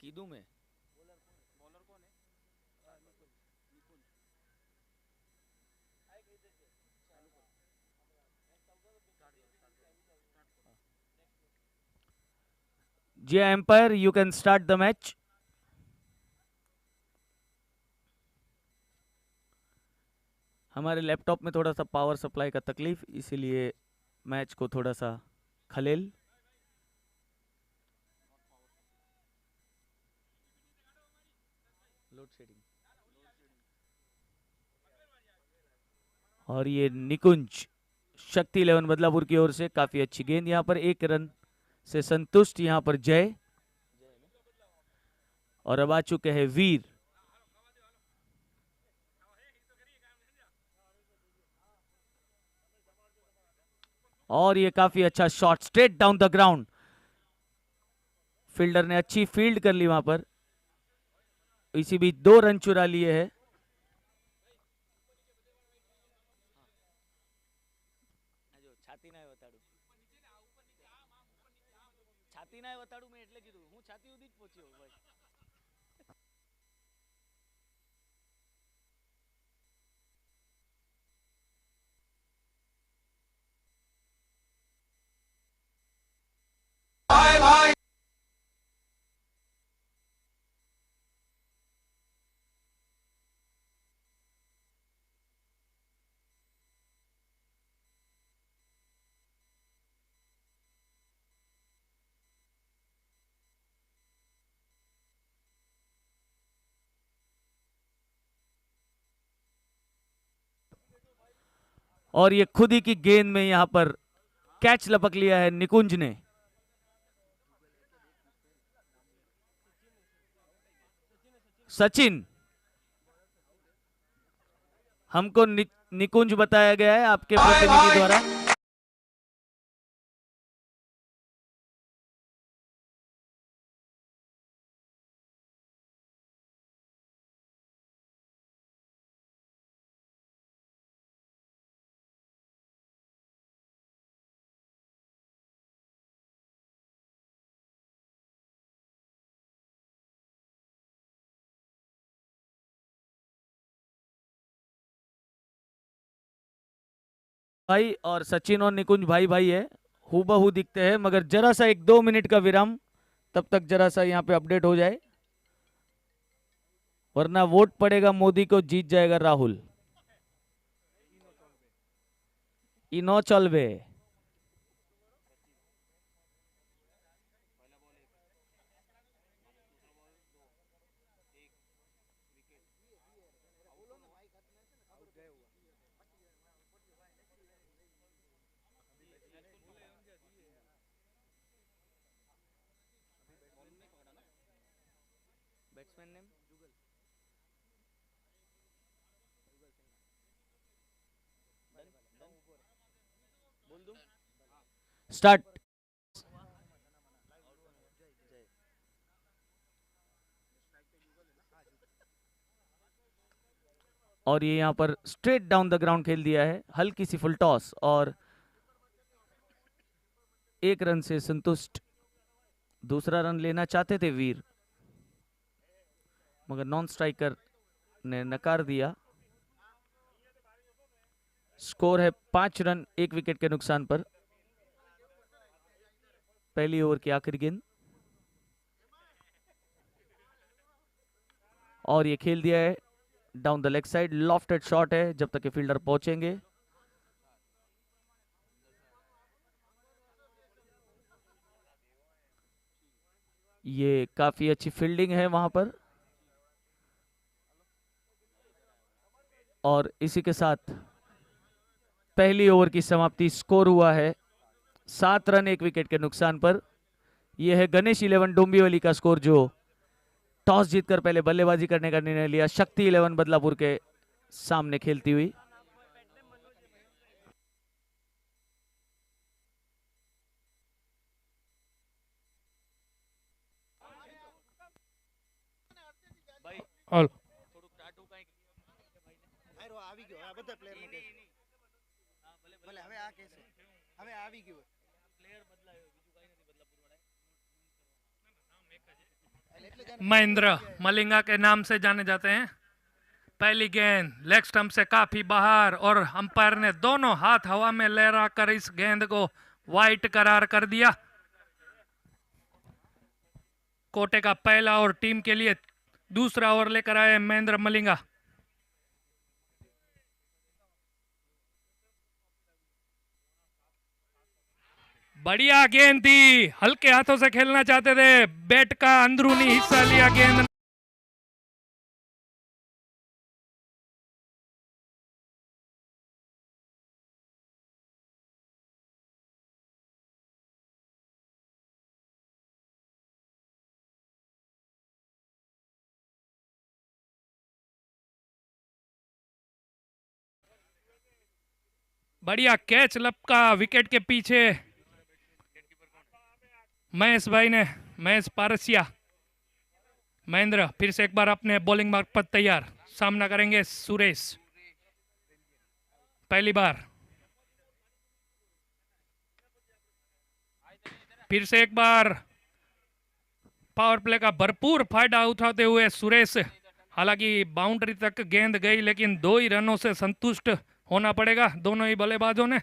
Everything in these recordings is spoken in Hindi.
कीदू में जी umpire you can start the match. हमारे लैपटॉप में थोड़ा सा पावर सप्लाई का तकलीफ, इसीलिए मैच को थोड़ा सा खलेल। Load shedding. और ये निकुंज शक्ति 11 बदलापुर की ओर से काफी अच्छी गेंद, यहां पर 1 रन से संतुष्ट यहां पर जय। और अब आ चुके हैं वीर। और ये काफी अच्छा shot straight down the ground. Fielder ने अच्छी फील्ड कर ली वहां पर, इसी बीच 2 रन चुरा लिए हैं। छाती ना बताड़ू, छाती ना बताड़ू मैं એટલે કીધું હું છાતી સુધી જ પહોંચ્યો ભાઈ। और ये खुद ही की गेंद में यहां पर कैच लपक लिया है निकुंज ने। सचिन, हमको निकुंज बताया गया है आपके प्रतिनिधि द्वारा। भाई और सचिन और निकुंज भाई भाई है, हूबहू दिखते हैं, मगर जरा सा 1-2 मिनट का विराम, तब तक जरा सा यहाँ पे अपडेट हो जाए, वरना वोट पड़ेगा मोदी को, जीत जाएगा राहुल। इनो चलवे। बैट्समैन नेम बोल दूं? स्टार्ट। और ये यहाँ पर स्ट्रेट डाउन द ग्राउंड खेल दिया है, हल्की सी फुल टॉस, और 1 रन से संतुष्ट। दूसरा रन लेना चाहते थे वीर, मगर नॉन स्ट्राइकर ने नकार दिया। स्कोर है 5 रन 1 विकेट के नुकसान पर। पहली ओवर की आखिरी गेंद, और ये खेल दिया है down the leg side. Lofted shot है, जब तक के फील्डर पहुंचेंगे। ये काफी अच्छी फील्डिंग है वहां पर, और इसी के साथ पहली ओवर की समाप्ति। स्कोर हुआ है 7 रन 1 विकेट के नुकसान पर। यह है गणेश 11 डोंबिवली का स्कोर, जो टॉस जीतकर पहले बल्लेबाजी करने का निर्णय लिया शक्ति 11 बदलापुर के सामने खेलती हुई। ऑल महेंद्र मलिंगा के नाम से जाने जाते हैं। पहली गेंद लेग स्टंप से काफी बाहर और अंपायर ने दोनों हाथ हवा में लहराकर इस गेंद को वाइट करार कर दिया। कोटे का पहला और टीम के लिए दूसरा ओवर लेकर आए महेंद्र मलिंगा। बढ़िया गेंद थी, हल्के हाथों से खेलना चाहते थे, बैट का अंदरूनी हिस्सा लिया गेंद। बढ़िया कैच लपका विकेट के पीछे महेश भाई ने, महेश पारसिया। महेंद्र फिर से एक बार अपने बॉलिंग मार्ग पर तैयार, सामना करेंगे सुरेश। पहली बार फिर से एक बार पावर प्ले का भरपूर फायदा उठाते हुए सुरेश। हालांकि बाउंड्री तक गेंद गई, लेकिन 2 ही रनों से संतुष्ट होना पड़ेगा दोनों ही बल्लेबाजों ने।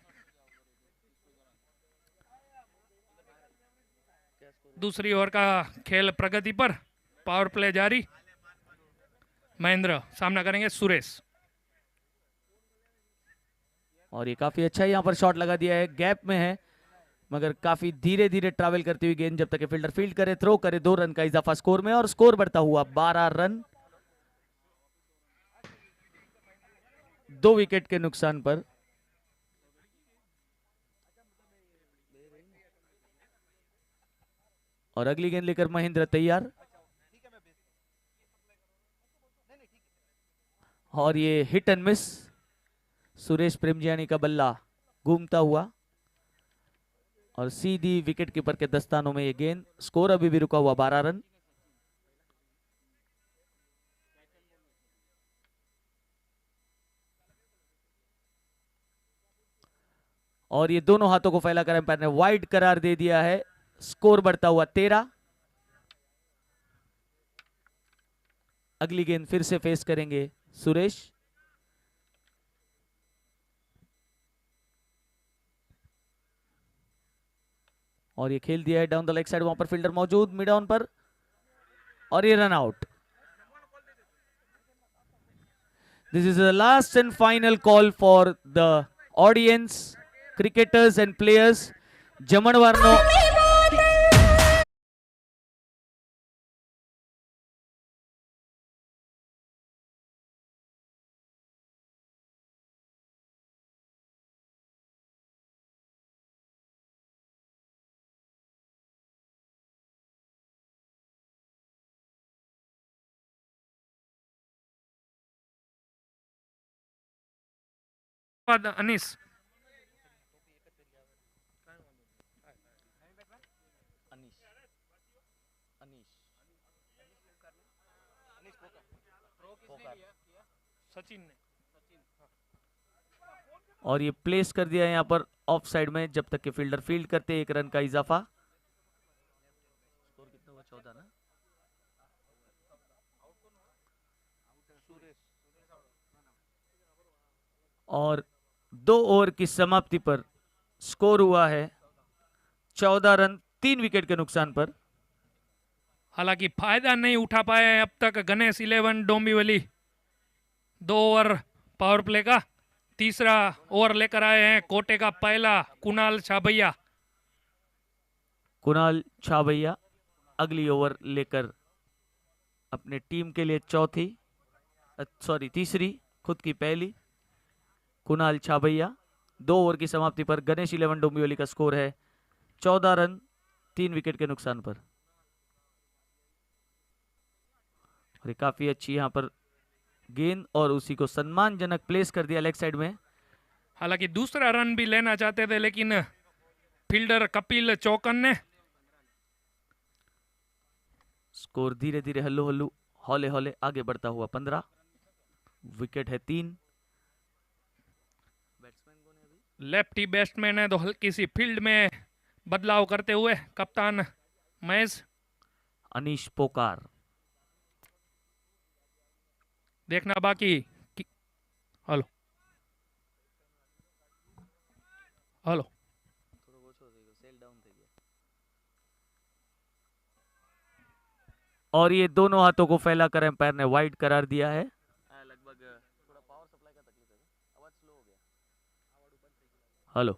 दूसरी ओवर का खेल प्रगति पर, पावर प्ले जारी। महेंद्र सामना करेंगे सुरेश। और ये काफी अच्छा यहाँ पर शॉट लगा दिया है, गैप में है मगर काफी धीरे धीरे ट्रैवल करती हुई गेंद जब तक फील्डर फील्ड करे, थ्रो करे, 2 रन का इजाफा स्कोर में और स्कोर बढ़ता हुआ 12 रन 2 विकेट के नुकसान पर। और अगली गेंद लेकर महेंद्र तैयार, और ये हिट एंड मिस। सुरेश प्रेमजियानी का बल्ला घूमता हुआ और सीधी विकेट कीपर के दस्तानों में ये गेंद। स्कोर अभी भी रुका हुआ 12 रन। और ये दोनों हाथों को फैलाकर अंपायर ने वाइड करार दे दिया है। स्कोर बढ़ता हुआ 13। अगली गेंद फिर से फेस करेंगे सुरेश। और ये खेल दिया है डाउन द लेग साइड, वहां पर फील्डर मौजूद मिड ऑन पर, और ये run out. This is the last and final call for the audience, cricketers and players. जमणवारनो अनीस सचिन ने, और ये प्लेस कर दिया है यहाँ पर ऑफ साइड में, जब तक कि फील्डर फील्ड करते 1 रन का इजाफा। स्कोर कितना हुआ? 14 ना। और 2 ओवर की समाप्ति पर स्कोर हुआ है 14 रन 3 विकेट के नुकसान पर। हालांकि फायदा नहीं उठा पाए अब तक Ganesh 11 Dombivli. 2 over power play का तीसरा ओवर लेकर आए हैं कोटे का पहला कुणाल छाबैया। कुणाल छाबैया अगली ओवर लेकर अपने टीम के लिए तीसरी, खुद की पहली। कुणाल छाबैया 2 ओवर की समाप्ति पर गणेश 11 डोंबिवली का स्कोर है 14 रन 3 विकेट के नुकसान पर। और काफी अच्छी यहां पर गेंद और उसी को सम्मानजनक प्लेस कर दिया लेग साइड में। हालांकि दूसरा रन भी लेना चाहते थे, लेकिन फील्डर कपिल चौकन ने। स्कोर धीरे धीरे हल्लू हल्लू हौले हौले आगे बढ़ता हुआ 15, विकेट है 3। लेफ्टी बैट्समैन है तो हल्की सी फील्ड में बदलाव करते हुए कप्तान महेश। अनीश पोकार देखना बाकी हेलो हेलो और ये दोनों हाथों को फैलाकर एम्पायर ने वाइड करार दिया है। Hello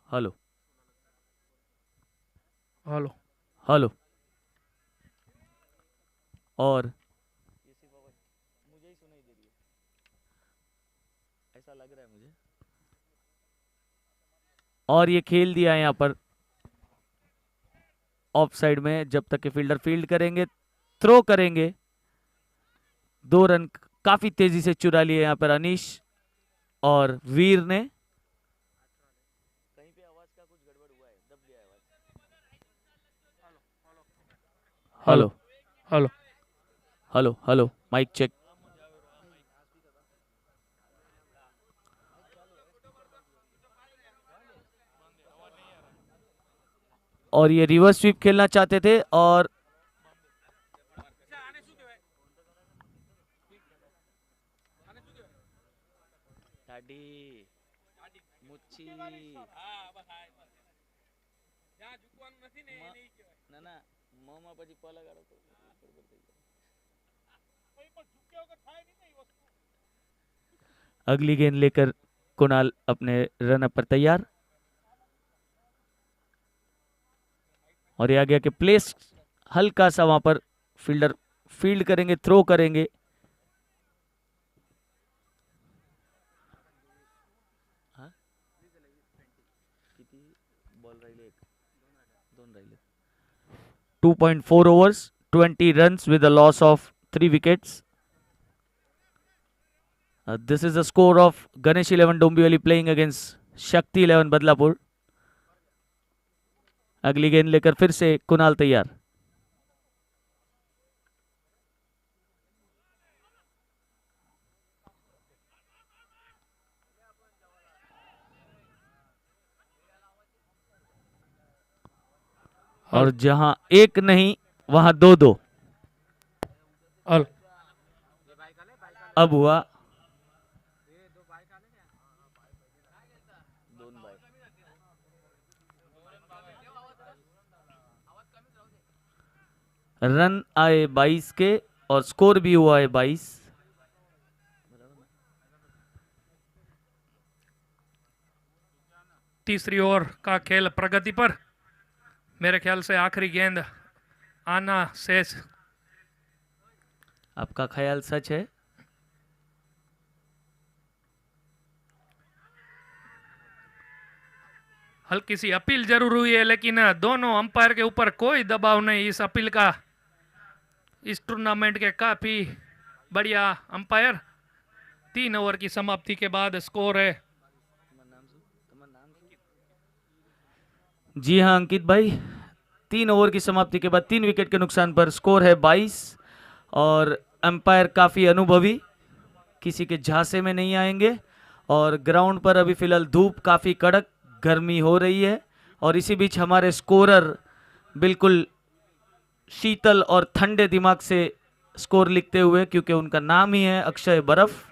hello hello hello. और और ये खेल दिया है यहाँ पर ऑफ साइड में, जब तक के फील्डर फील्ड करेंगे, थ्रो करेंगे। 2 रन काफी तेजी से चुरा लिए यहाँ पर अनीश और वीर ने। Hello hello hello hello, mike check. और ये रिवर्स स्वीप खेलना चाहते थे और अगली गेंद लेकर कुणाल अपने रन पर तैयार। और ये आ गया कि प्लेस हल्का सा वहां पर फील्डर फील्ड करेंगे, थ्रो करेंगे। हाँ? 2.4 overs, 20 runs with a loss of 3 wickets. This is the score of Ganesh 11 Dombivli playing against Shakti 11 Badlapur. अगली गेंद लेकर फिर से कुणाल तैयार। और जहां एक नहीं वहां 2-2। हेलो अब हुआ रन आए 22 के और स्कोर भी हुआ है 22। तीसरी ओवर का खेल प्रगति पर। मेरे ख्याल से आखिरी गेंद आना शेष। आपका ख्याल सच है? हल्की सी अपील जरूर हुई है, लेकिन दोनों अंपायर के ऊपर कोई दबाव नहीं इस अपील का। इस टूर्नामेंट के काफी बढ़िया अंपायर। 3 ओवर की समाप्ति के बाद स्कोर है। जी हां अंकित भाई, 3 ओवर की समाप्ति के बाद 3 विकेट के नुकसान पर स्कोर है 22। और अंपायर काफी अनुभवी, किसी के झांसे में नहीं आएंगे। और ग्राउंड पर अभी फिलहाल धूप काफी कड़क, गर्मी हो रही है। और इसी बीच हमारे स्कोरर बिल्कुल शीतल और ठंडे दिमाग से स्कोर लिखते हुए, क्योंकि उनका नाम ही है अक्षय बर्फ।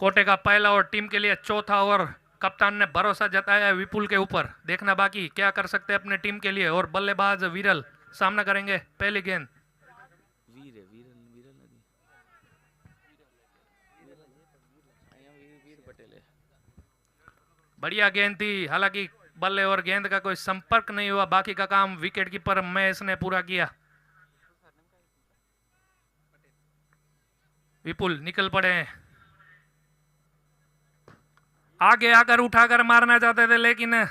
कोटे का पहला और टीम के लिए चौथा ओवर। कप्तान ने भरोसा जताया है विपुल के ऊपर। देखना बाकी क्या कर सकते हैं अपने टीम के लिए। और बल्लेबाज विरल सामना करेंगे पहली गेंद। बढ़िया गेंद थी, हालांकि बल्ले और गेंद का कोई संपर्क नहीं हुआ। बाकी का काम विकेट कीपर महेश ने पूरा किया। विपुल निकल पड़े हैं। आगे आकर उठाकर मारना चाहते थे, लेकिन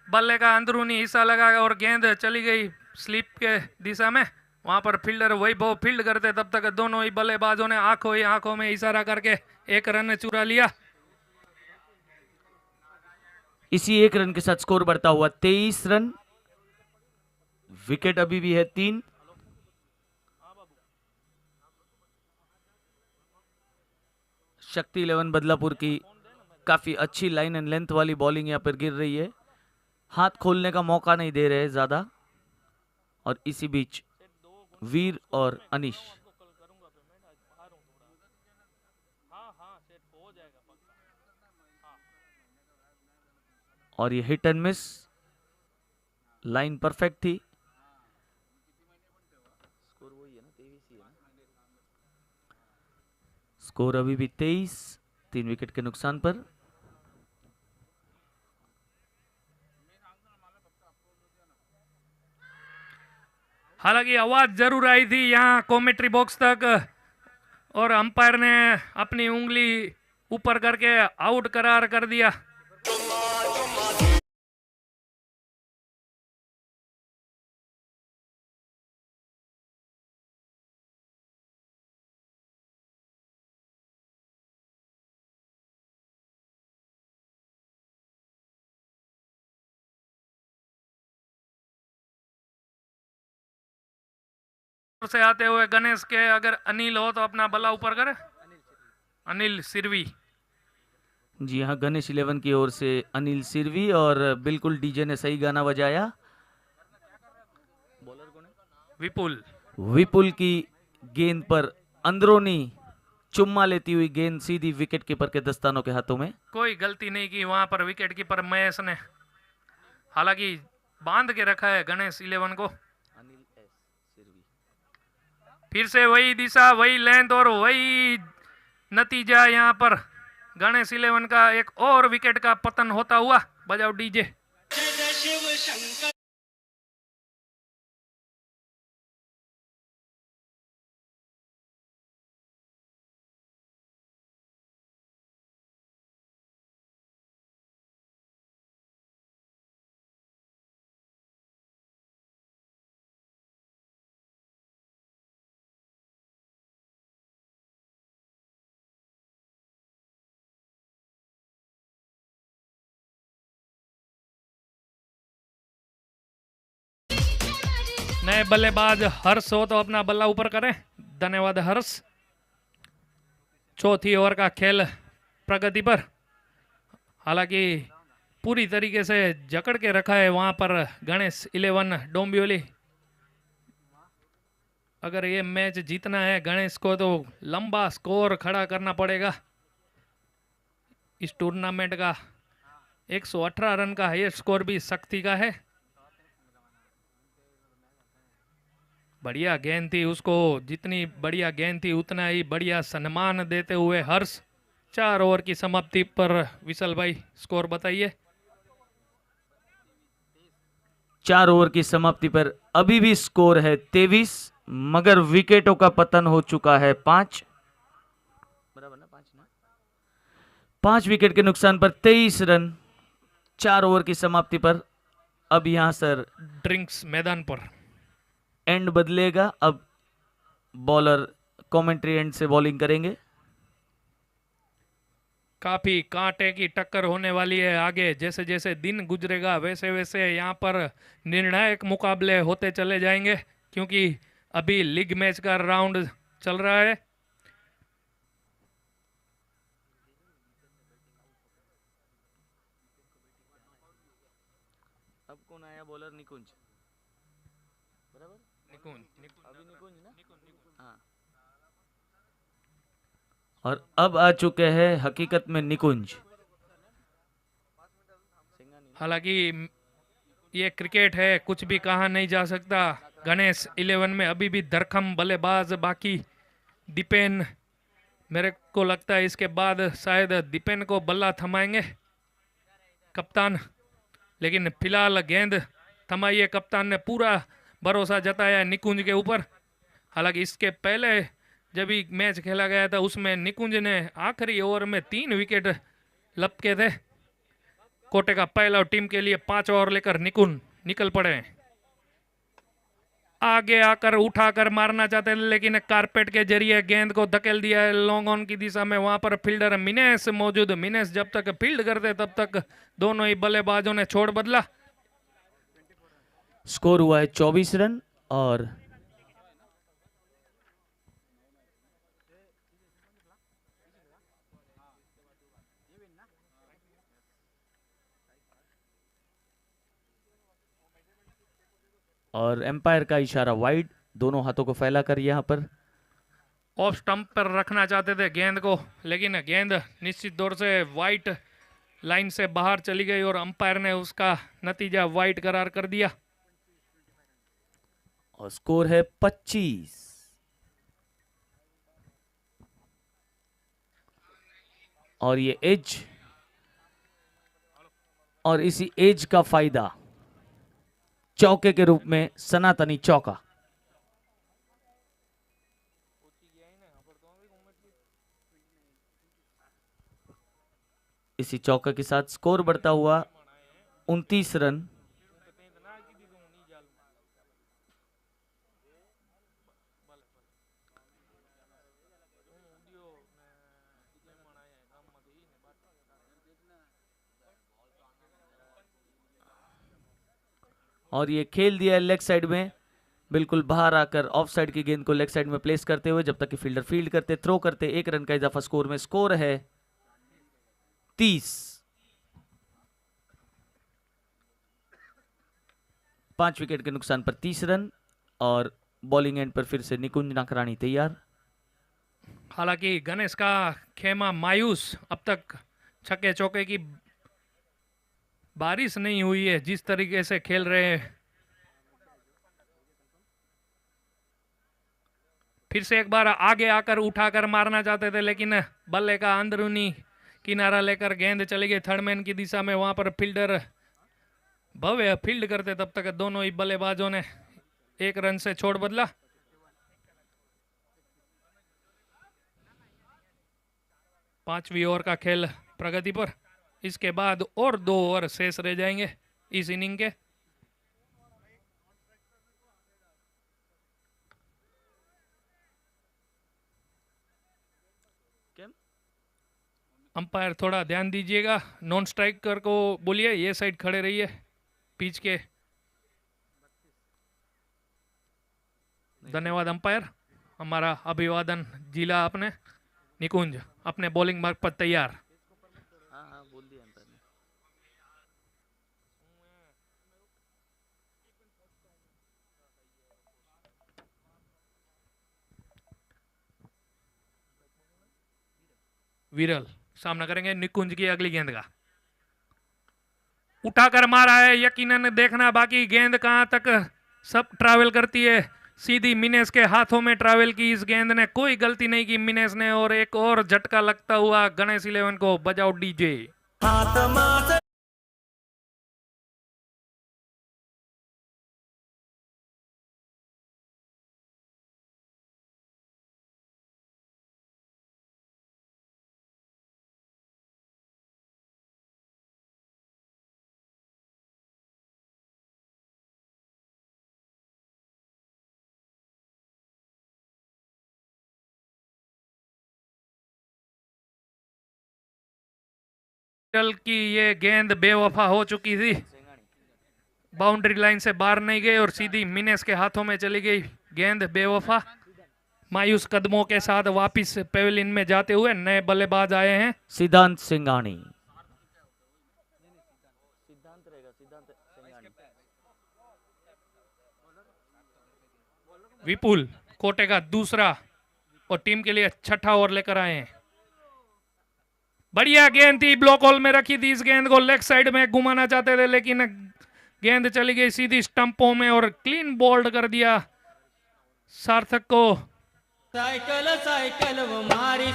बल्ले का अंदरूनी हिस्सा लगा और गेंद चली गई स्लिप के दिशा में। वहां पर फील्डर वैभव फील्ड करते, तब तक दोनों ही बल्लेबाजों ने आंखों ही आंखों में इशारा करके 1 रन चुरा लिया। इसी 1 रन के साथ स्कोर बढ़ता हुआ 23 रन। विकेट अभी भी है 3। शक्ति 11 बदलापुर की काफी अच्छी लाइन एंड लेंथ वाली बॉलिंग यहां पर गिर रही है। हाथ खोलने का मौका नहीं दे रहे ज्यादा। और इसी बीच वीर और अनिश। और ये hit and miss, line perfect थी। स्कोर अभी भी 23, 3 विकेट के नुकसान पर। हालांकि आवाज जरूर आई थी यहाँ कमेंट्री बॉक्स तक और अंपायर ने अपनी उंगली ऊपर करके आउट करार कर दिया। से आते हुए गणेश के अगर अनिल हो तो अपना बल्ला ऊपर करे। अनिल सिरवी। जी हाँ, गणेश 11 की ओर से अनिल सिरवी, और बिल्कुल डीजे ने सही गाना बजाया। विपुल। विपुल की गेंद पर अंदरूनी चुम्मा लेती हुई गेंद सीधी विकेट कीपर के दस्तानों के हाथों में। कोई गलती नहीं की वहां पर विकेट कीपर महेश ने, हालांकि बांध के रखा है गणेश 11 को। फिर से वही दिशा, वही लेंथ और वही नतीजा। यहाँ पर गणेश 11 का एक और विकेट का पतन होता हुआ। बजाओ डीजे। नए बल्लेबाज हर्ष हो तो अपना बल्ला ऊपर करें। धन्यवाद हर्ष। चौथी ओवर का खेल प्रगति पर, हालांकि पूरी तरीके से जकड़ के रखा है वहां पर गणेश 11 डोंबिवली। अगर ये मैच जीतना है गणेश को तो लंबा स्कोर खड़ा करना पड़ेगा। इस टूर्नामेंट का 118 रन का हाईएस्ट स्कोर भी शक्ति का है। बढ़िया गेंद थी, उसको जितनी बढ़िया गेंद थी उतना ही बढ़िया सम्मान देते हुए हर्ष। 4 ओवर की समाप्ति पर विशल भाई स्कोर बताइए। 4 ओवर की समाप्ति पर अभी भी स्कोर है 23, मगर विकेटों का पतन हो चुका है 5। बराबर ना, 5 विकेट के नुकसान पर 23 रन 4 ओवर की समाप्ति पर। अब यहां सर ड्रिंक्स मैदान पर एंड बदलेगा। अब बॉलर कमेंट्री एंड से बॉलिंग करेंगे। काफी कांटे की टक्कर होने वाली है आगे। जैसे जैसे दिन गुजरेगा वैसे वैसे यहाँ पर निर्णायक मुकाबले होते चले जाएंगे, क्योंकि अभी लीग मैच का राउंड चल रहा है। अब कौन आया बॉलर? निकुंज। बराबर, अभी निकुंज ना। हाँ, और अब आ चुके हैं हकीकत में निकुंज। हालांकि ये क्रिकेट है, कुछ भी कहा नहीं जा सकता। गणेश 11 में अभी भी धरखम बल्लेबाज बाकी। दीपेन, मेरे को लगता है इसके बाद शायद दीपेन को बल्ला थमाएंगे कप्तान, लेकिन फिलहाल गेंद थमाई है कप्तान ने। पूरा भरोसा जताया है निकुंज के ऊपर। हालांकि इसके पहले जब भी मैच खेला गया था उसमें निकुंज ने आखिरी ओवर में 3 विकेट लपके थे। कोटे का पहला टीम के लिए 5 ओवर लेकर निकुंज निकल पड़े। आगे आकर उठाकर मारना चाहते हैं, लेकिन कारपेट के जरिए गेंद को धकेल दिया है लॉन्ग ऑन की दिशा में। वहां पर फील्डर मिनेस मौजूद। मिनेस जब तक फील्ड करते तब तक दोनों ही बल्लेबाजों ने छोड़ बदला। स्कोर हुआ है 24 रन और एम्पायर का इशारा वाइड। दोनों हाथों को फैलाकर यहाँ पर ऑफ स्टंप पर रखना चाहते थे गेंद को, लेकिन गेंद निश्चित तौर से वाइट लाइन से बाहर चली गई और अंपायर ने उसका नतीजा वाइट करार कर दिया। और स्कोर है 25। और ये एज, और इसी एज का फायदा चौके के रूप में सनातनी चौका। इसी चौका के साथ स्कोर बढ़ता हुआ 29 रन। और ये खेल दिया लेग साइड में, बिल्कुल बाहर आकर ऑफ साइड की गेंद को लेग साइड में प्लेस करते हुए, जब तक कि फील्डर फील्ड करते, थ्रो करते, 1 रन का इजाफा स्कोर में। स्कोर है 30। 5 विकेट के नुकसान पर 30 रन। और बॉलिंग एंड पर फिर से निकुंज नाकरानी तैयार। हालांकि गणेश का खेमा मायूस, अब तक छक्के चौके की बारिश नहीं हुई है जिस तरीके से खेल रहे हैं। फिर से एक बार आगे आकर उठाकर मारना चाहते थे, लेकिन बल्ले का अंदरूनी किनारा लेकर गेंद चली गई थर्डमैन की दिशा में। वहां पर फील्डर भव्य फील्ड करते, तब तक दोनों ही बल्लेबाजों ने 1 रन से छोड़ बदला। पांचवी ओवर का खेल प्रगति पर। इसके बाद और 2 ओवर शेष रह जाएंगे इस इनिंग के। अंपायर थोड़ा ध्यान दीजिएगा, नॉन स्ट्राइकर को बोलिए ये साइड खड़े रहिए पिच के। धन्यवाद अंपायर, हमारा अभिवादन जिला अपने। निकुंज अपने बॉलिंग मार्ग पर तैयार। बोल दिया अंपायर ने। विरल सामना करेंगे निकुंज की अगली गेंद का। उठाकर मारा है, यकीनन देखना बाकी गेंद कहां तक सब ट्रैवल करती है। सीधी मिनेस के हाथों में ट्रैवल की इस गेंद ने, कोई गलती नहीं की मिनेस ने। और एक और झटका लगता हुआ गणेश 11 को। बजाओ डीजे। की ये गेंद बेवफा हो चुकी थी, बाउंड्री लाइन से बाहर नहीं गई और सीधी मिनेस के हाथों में चली गई गेंद बेवफा। मायूस कदमों के साथ वापिस पेविलियन में जाते हुए नए बल्लेबाज आए हैं। सिद्धांत सिंगानी। विपुल कोटे का दूसरा और टीम के लिए छठा ओवर लेकर आए हैं। बढ़िया गेंद थी, ब्लॉक होल में रखी थी। इस गेंद को लेग साइड में घुमाना चाहते थे, लेकिन गेंद चली गई सीधी स्टंपों में और क्लीन बोल्ड कर दिया सार्थक को। साइकिल साइकिल वो मारी।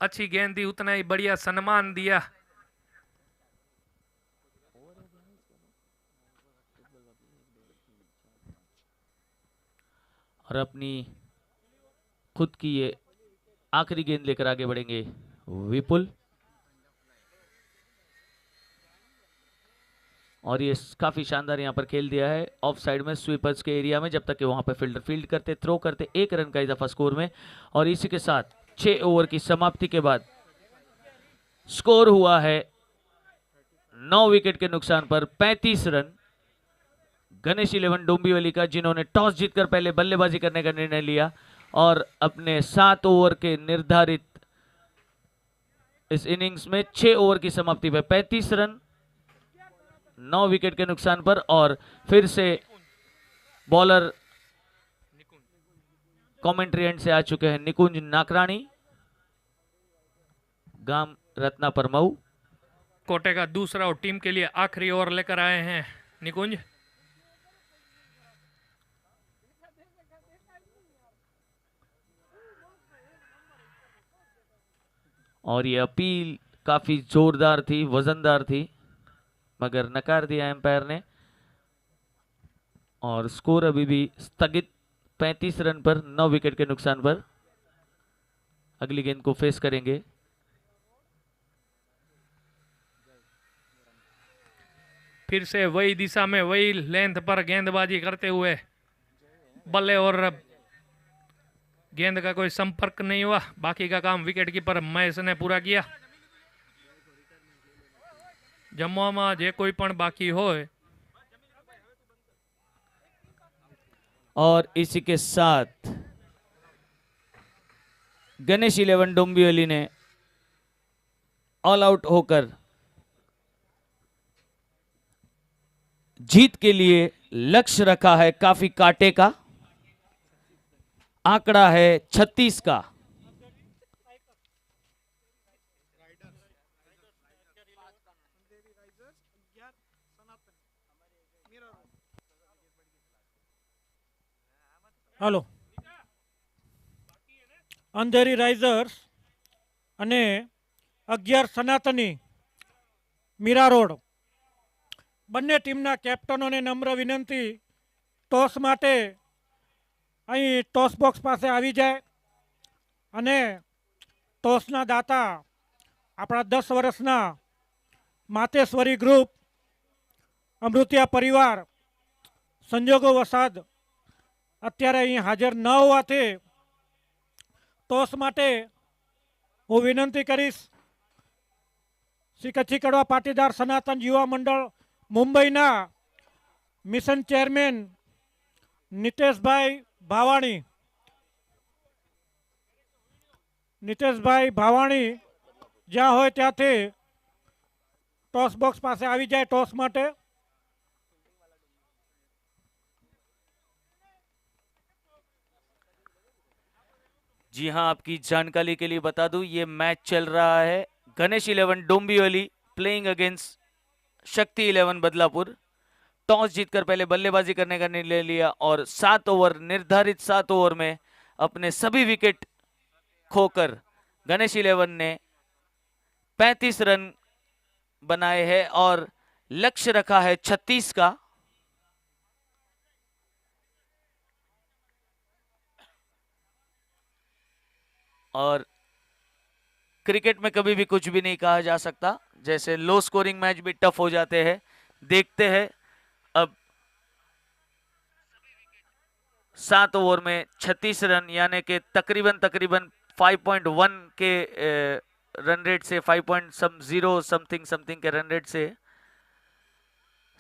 अच्छी गेंद दी, उतना ही बढ़िया सम्मान दिया। और अपनी खुद की ये आखिरी गेंद लेकर आगे बढ़ेंगे विपुल। और ये काफी शानदार यहाँ पर खेल दिया है ऑफ साइड में स्वीपर्स के एरिया में, जब तक कि वहां पर फील्डर फील्ड करते, थ्रो करते, 1 रन का इजाफा स्कोर में। और इसी के साथ 6 ओवर की समाप्ति के बाद स्कोर हुआ है 9 विकेट के नुकसान पर 35 रन गणेश 11 डोंबिवली का, जिन्होंने टॉस जीतकर पहले बल्लेबाजी करने का निर्णय लिया और अपने 7 ओवर के निर्धारित इस इनिंग्स में 6 ओवर की समाप्ति पर 35 रन 9 विकेट के नुकसान पर। और फिर से बॉलर कमेंट्री एंड से आ चुके हैं निकुंज नाकराणी, गांव रत्नापर मऊ। कोटे का दूसरा और टीम के लिए आखिरी ओवर लेकर आए हैं निकुंज। और ये अपील काफी जोरदार थी, वजनदार थी, मगर नकार दिया एम्पायर ने और स्कोर अभी भी स्थगित 35 रन पर 9 विकेट के नुकसान पर। अगली गेंद को फेस करेंगे फिर से वही दिशा में वही लेंथ पर गेंदबाजी करते हुए, बल्ले और गेंद का कोई संपर्क नहीं हुआ। बाकी का काम विकेट कीपर महेश ने पूरा किया। जमवामां जे कोई पण बाकी होय। और इसी के साथ गणेश 11 डोंबिवली ने ऑल आउट होकर जीत के लिए लक्ष्य रखा है। काफी कांटे का आंकड़ा है 36 का। हेलो, अंधेरी राइजर्स અને 11 સનાતની મીરા રોડ બંને ટીમના કેપ્ટનોને નમ્ર વિનંતી, ટોસ માટે અહીં ટોસ બોક્સ પાસે આવી જાય અને ટોસના દાતા આપણા 10 વર્ષના માતેશ્વરી ગ્રુપ, અમૃતિયા પરિવાર, સંજોગો વસાદ અત્યારે અહીં હાજર ન હોવાથી ટોસ માટે હું વિનંતી કરીશ શ્રી કચ્છી કડવા પાટીદાર સનાતન યુવા મંડળ મુંબઈના મિશન ચેરમેન નિતેશભાઈ ભાવાણી, જ્યાં હોય ત્યાંથી ટોસ બોક્સ પાસે આવી જાય ટોસ માટે। जी हां, आपकी जानकारी के लिए बता दूं, ये मैच चल रहा है गणेश 11 डोंबिवली प्लेइंग अगेंस्ट शक्ति 11 बदलापुर। टॉस जीतकर पहले बल्लेबाजी करने का निर्णय लिया और 7 ओवर, निर्धारित 7 ओवर में अपने सभी विकेट खोकर गणेश 11 ने 35 रन बनाए हैं और लक्ष्य रखा है 36 का। और क्रिकेट में कभी भी कुछ भी नहीं कहा जा सकता, जैसे लो स्कोरिंग मैच भी टफ हो जाते हैं। देखते हैं अब 7 ओवर में 36 रन, यानी कि तकरीबन 5.1 के रन रेट से 5.0 समथिंग के रन रेट से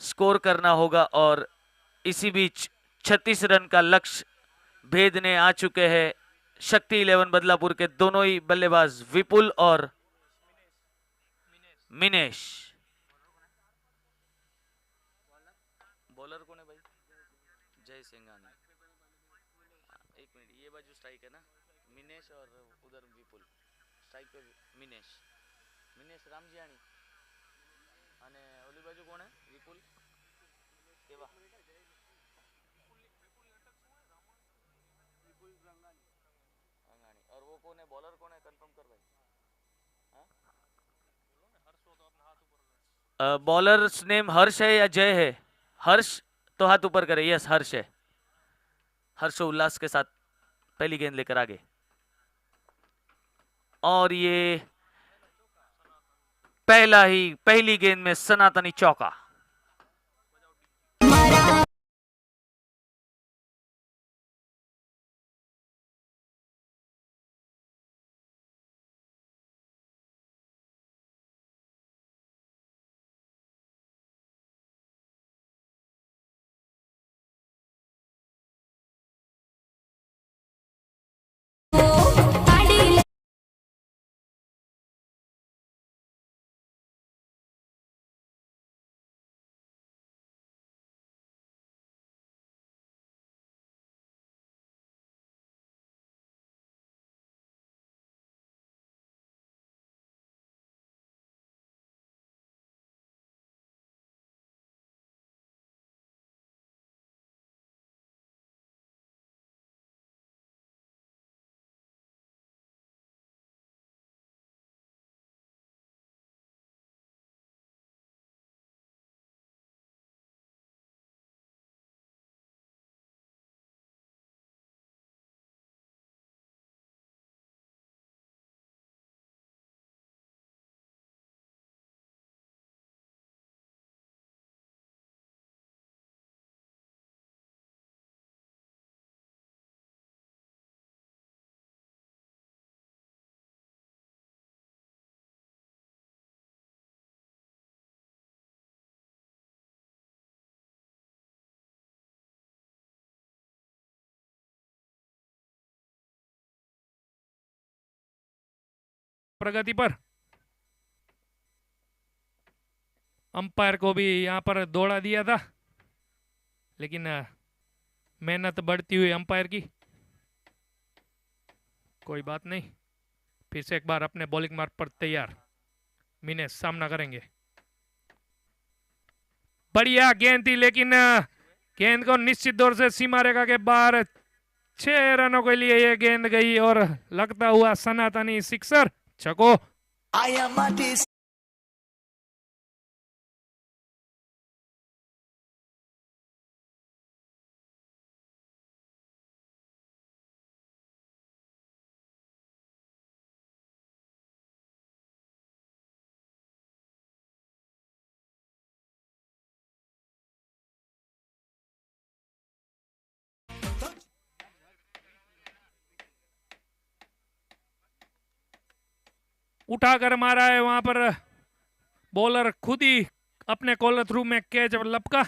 स्कोर करना होगा। और इसी बीच 36 रन का लक्ष्य भेदने आ चुके हैं शक्ति 11 बदलापुर के दोनों ही बल्लेबाज विपुल और मिनेश। बॉलर कौन है भाई? जय सिंघानी। एक मिनट, ये बाजू स्ट्राइक है ना, मिनेश और उधर विपुल। स्ट्राइक पे मिनेश रामजियाणी અને ઓલી બાજુ કોણ है? વિપુલ કેવા? और वो कौन है, बॉलर कौन है, कंफर्म कर भाई। बॉलर्स नेम हर्ष है या जय है? हर्ष तो हाथ ऊपर करे। यस, हर्ष है। हर्षोल्लास के साथ पहली गेंद लेकर आगे, और ये पहली गेंद में सनातनी चौका। प्रगति पर अंपायर को भी यहां पर दौड़ा दिया था, लेकिन मेहनत बढ़ती हुई अंपायर की। कोई बात नहीं, फिर से एक बार अपने बॉलिंग मार्ग पर तैयार मिनेस सामना करेंगे। बढ़िया गेंद थी, लेकिन गेंद को निश्चित तौर से सीमा रेखा के बाहर 6 रनों के लिए ये गेंद गई और लगता हुआ सनातनी सिक्सर, छको। उठाकर मारा है वहां पर बॉलर, खुद ही अपने कॉलर थ्रू में कैच लपका।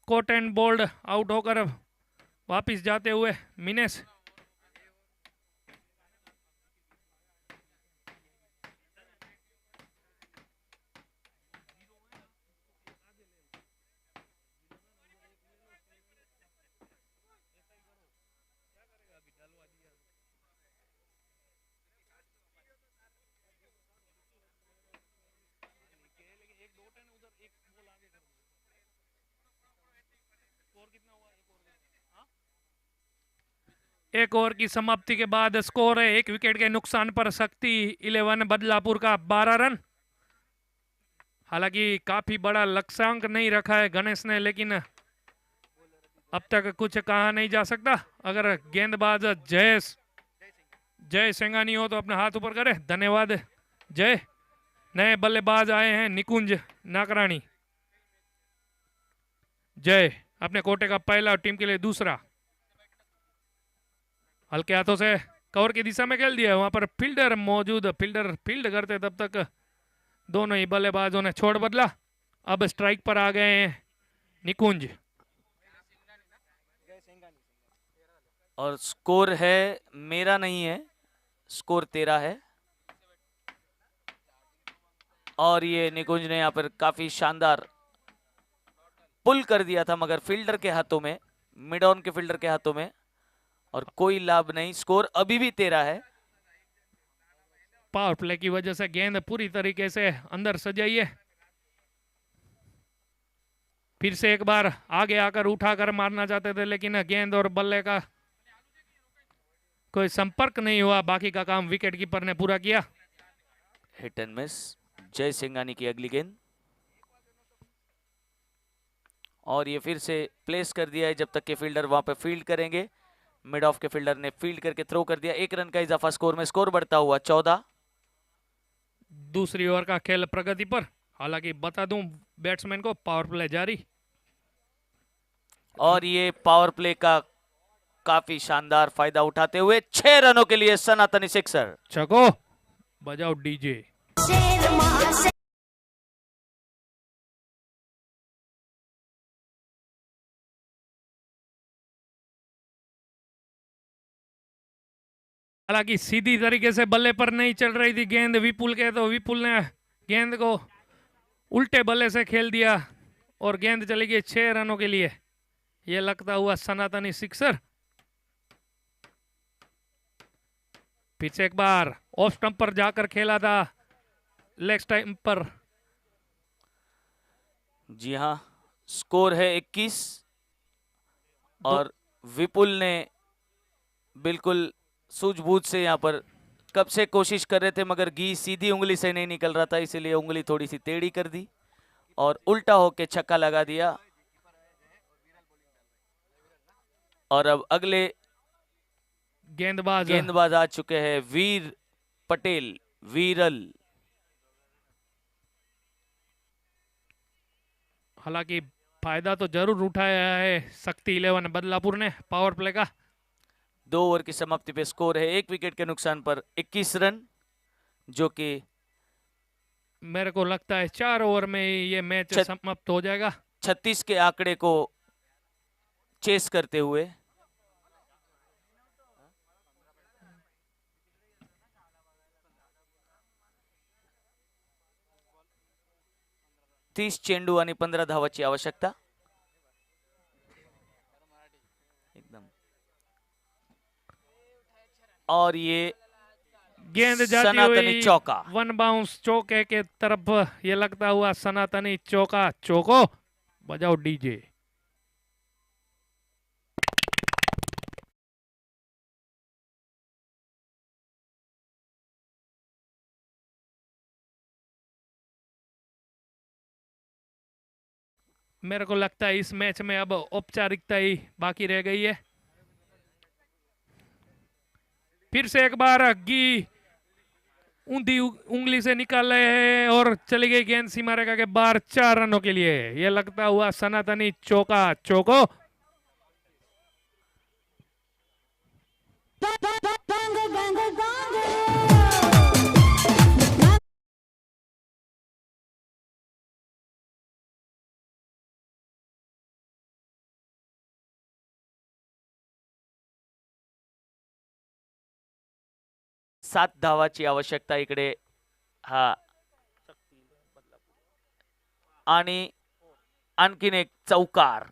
कोट एंड बोल्ड आउट होकर वापिस जाते हुए मिनेस। एक ओवर की समाप्ति के बाद स्कोर है 1 विकेट के नुकसान पर शक्ति 11 बदलापुर का 12 रन। हालांकि काफी बड़ा लक्ष्यांक नहीं रखा है गणेश ने, लेकिन अब तक कुछ कहा नहीं जा सकता। अगर गेंदबाज जय सेंगानी हो तो अपना हाथ ऊपर करे। धन्यवाद जय। नए बल्लेबाज आए हैं निकुंज नाकरानी। जय अपने कोटे का पहला और टीम के लिए दूसरा। हल्के हाथों से कवर की दिशा में खेल दिया। वहां पर फील्डर मौजूद, फील्डर फील्ड करते तब तक दोनों ही बल्लेबाजों ने छोड़ बदला। अब स्ट्राइक पर आ गए हैं निकुंज। और स्कोर है, मेरा नहीं है, स्कोर 13 है। और ये निकुंज ने यहाँ पर काफी शानदार पुल कर दिया था, मगर फील्डर के हाथों में, मिड ऑन के फील्डर के हाथों में, और कोई लाभ नहीं। स्कोर अभी भी 13 है। पावर प्ले की वजह से गेंद पूरी तरीके से अंदर सजाई है। फिर से एक बार आगे आकर उठाकर मारना चाहते थे, लेकिन गेंद और बल्ले का कोई संपर्क नहीं हुआ। बाकी का काम विकेट कीपर ने पूरा किया। Hit and miss. जय सिंघानी की अगली गेंद। और ये फिर से प्लेस कर दिया है जब तक के फील्डर वहां पे फील्ड करेंगे। मिड ऑफ के फील्डर ने फील्ड करके थ्रो कर दिया। 1 रन का इजाफा स्कोर में, स्कोर बढ़ता हुआ 14। दूसरी ओवर का खेल प्रगति पर। हालांकि बता दूं बैट्समैन को पावर प्ले जारी। और ये पावर प्ले का काफी शानदार फायदा उठाते हुए 6 रनों के लिए सनातनी सिक्सर। छको बजाओ डीजे। हालांकि सीधी तरीके से बल्ले पर नहीं चल रही थी गेंद विपुल के, तो विपुल ने गेंद को उल्टे बल्ले से खेल दिया और गेंद चली गई 6 रनों के लिए। यह लगता हुआ सनातनी सिक्सर। पीछे एक बार ऑफ स्टंप पर जाकर खेला था लेग स्टंप पर। जी हाँ, स्कोर है 21 और विपुल ने बिल्कुल सूझबूझ से यहाँ पर कब से कोशिश कर रहे थे, मगर घी सीधी उंगली से नहीं निकल रहा था, इसीलिए उंगली थोड़ी सी टेढ़ी कर दी और उल्टा होके छक्का लगा दिया। और अब अगले गेंदबाज आ चुके हैं वीर पटेल, वीरल। हालांकि फायदा तो जरूर उठाया है शक्ति 11 बदलापुर ने पावर प्ले का। 2 ओवर की समाप्ति पे स्कोर है 1 विकेट के नुकसान पर 21 रन, जो कि मेरे को लगता है 4 ओवर में ये मैच समाप्त हो जाएगा। 36 के आंकड़े को चेस करते हुए। तीस चेंडू आणि 15 धावाची आवश्यकता एकदम। और ये गेंद जाती सनातनी हुई चौका। 1 बाउंस चौके के तरफ। ये लगता हुआ सनातनी चौका। चौको बजाओ डीजे। मेरे को लगता है इस मैच में अब औपचारिकता ही बाकी रह गई है। फिर से एक बार गी ऊंधी उंगली से निकाल रहे हैं और चली गई गेंद सीमा रेखा के बाहर 4 रनों के लिए। यह लगता हुआ सनातनी चौका। चौको सात धावाची आवश्यकता इकडे। हा आणि आणखीन एक चौकार।